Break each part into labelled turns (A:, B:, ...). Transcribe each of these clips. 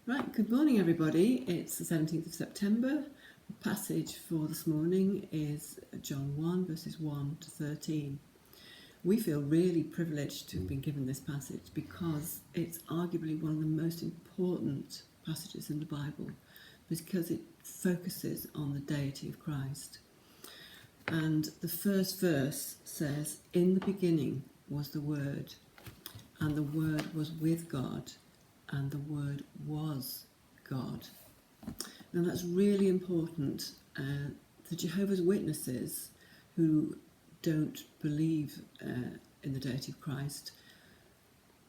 A: Right, good morning everybody. It's the 17th of September. The passage for this morning is John 1 verses 1 to 13. We feel really privileged to have been given this passage because it's arguably one of the most important passages in the Bible because it focuses on the deity of Christ. And the first verse says, "In the beginning was the Word, and the Word was with God, and the Word was God." Now that's really important. The Jehovah's Witnesses, who don't believe in the deity of Christ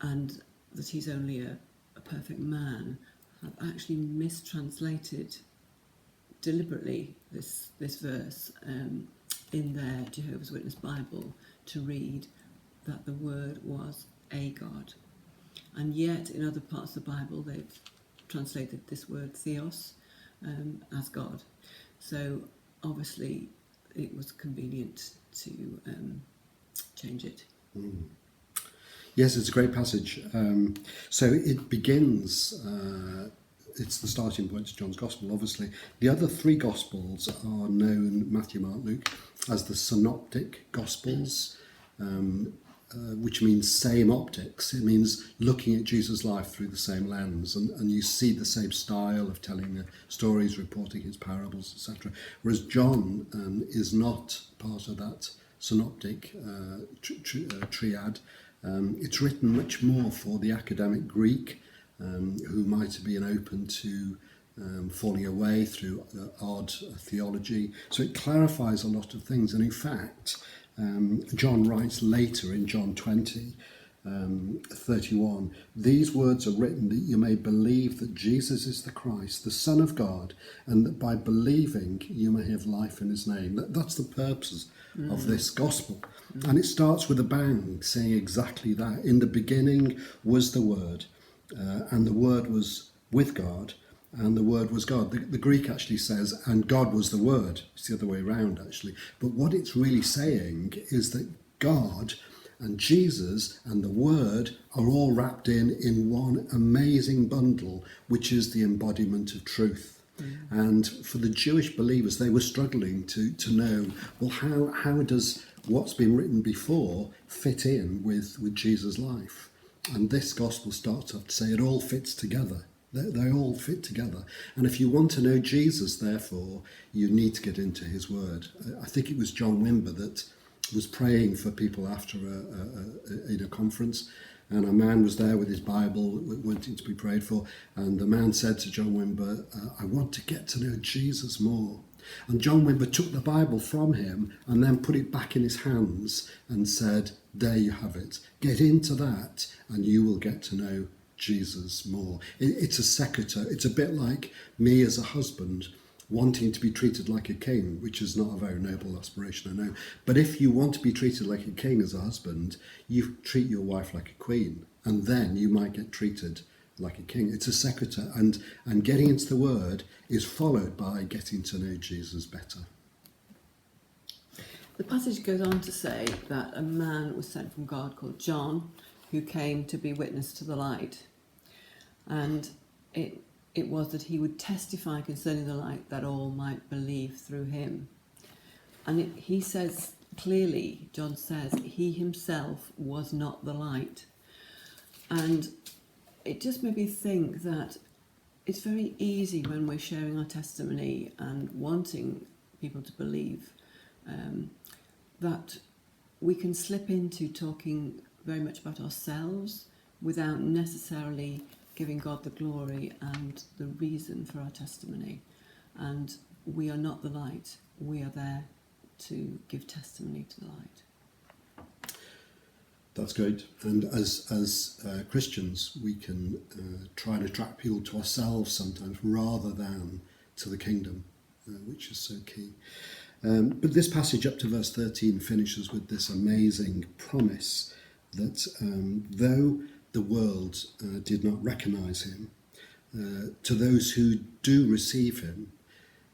A: and that he's only a perfect man, have actually mistranslated deliberately this verse in their Jehovah's Witness Bible to read that the Word was a God. And yet in other parts of the Bible they've translated this word theos as God. So obviously it was convenient to change it.
B: Yes, it's a great passage. So it begins, it's the starting point of John's Gospel, obviously. The other three Gospels are known, Matthew, Mark, Luke, as the Synoptic Gospels, which means same optics. It means looking at Jesus' life through the same lens, and you see the same style of telling the stories, reporting his parables, etc. Whereas John is not part of that synoptic triad. It's written much more for the academic Greek, who might have been open to falling away through odd theology. So it clarifies a lot of things. And in fact, John writes later in John 20, 31, "These words are written that you may believe that Jesus is the Christ, the Son of God, and that by believing you may have life in his name." That's the purpose of this gospel. And it starts with a bang, saying exactly that. In the beginning was the Word, and the Word was with God, and the Word was God. The Greek actually says, and God was the Word. It's the other way around, actually. But what it's really saying is that God and Jesus and the Word are all wrapped in one amazing bundle, which is the embodiment of truth. And for the Jewish believers, they were struggling to know, well, how does what's been written before fit in with Jesus' life? And this gospel starts off to say it all fits together. They all fit together. And if you want to know Jesus, therefore, you need to get into his word. I think it was John Wimber that was praying for people after a conference, and a man was there with his Bible wanting to be prayed for, and the man said to John Wimber, "I want to get to know Jesus more." And John Wimber took the Bible from him and then put it back in his hands and said, "There you have it. Get into that and you will get to know Jesus more." It's a sequitur. It's a bit like me as a husband wanting to be treated like a king, which is not a very noble aspiration, I know. But if you want to be treated like a king as a husband, you treat your wife like a queen, and then you might get treated like a king. It's a sequitur, and getting into the word is followed by getting to know Jesus better.
A: The passage goes on to say that a man was sent from God called John, who came to be witness to the light. And it was that he would testify concerning the light that all might believe through him. And he says clearly, John says, he himself was not the light. And it just made me think that it's very easy when we're sharing our testimony and wanting people to believe that we can slip into talking very much about ourselves without necessarily giving God the glory and the reason for our testimony. And we are not the light. We are there to give testimony to the light.
B: That's great. And as Christians, we can try and attract people to ourselves sometimes rather than to the kingdom, which is so key. But this passage up to verse 13 finishes with this amazing promise that though the world did not recognize him, to those who do receive him,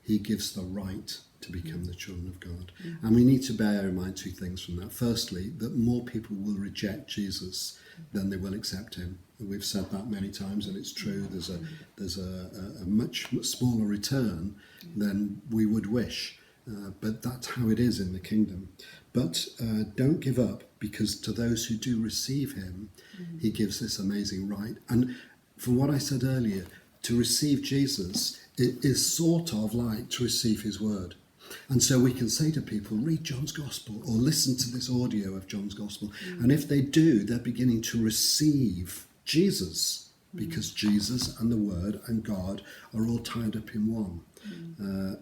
B: he gives the right to become the children of God. And we need to bear in mind two things from that. Firstly, that more people will reject Jesus then they will accept him. And we've said that many times, and it's true. There's a much smaller return than we would wish, but that's how it is in the kingdom. But don't give up, because to those who do receive him, he gives this amazing right. And from what I said earlier, to receive Jesus, it is sort of like to receive his word. And so we can say to people, read John's Gospel or listen to this audio of John's Gospel. And if they do, they're beginning to receive Jesus, because Jesus and the Word and God are all tied up in one.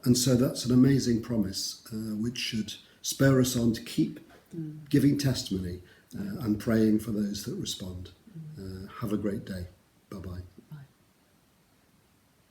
B: And so that's an amazing promise, which should spur us on to keep giving testimony and praying for those that respond. Have a great day. Bye-bye.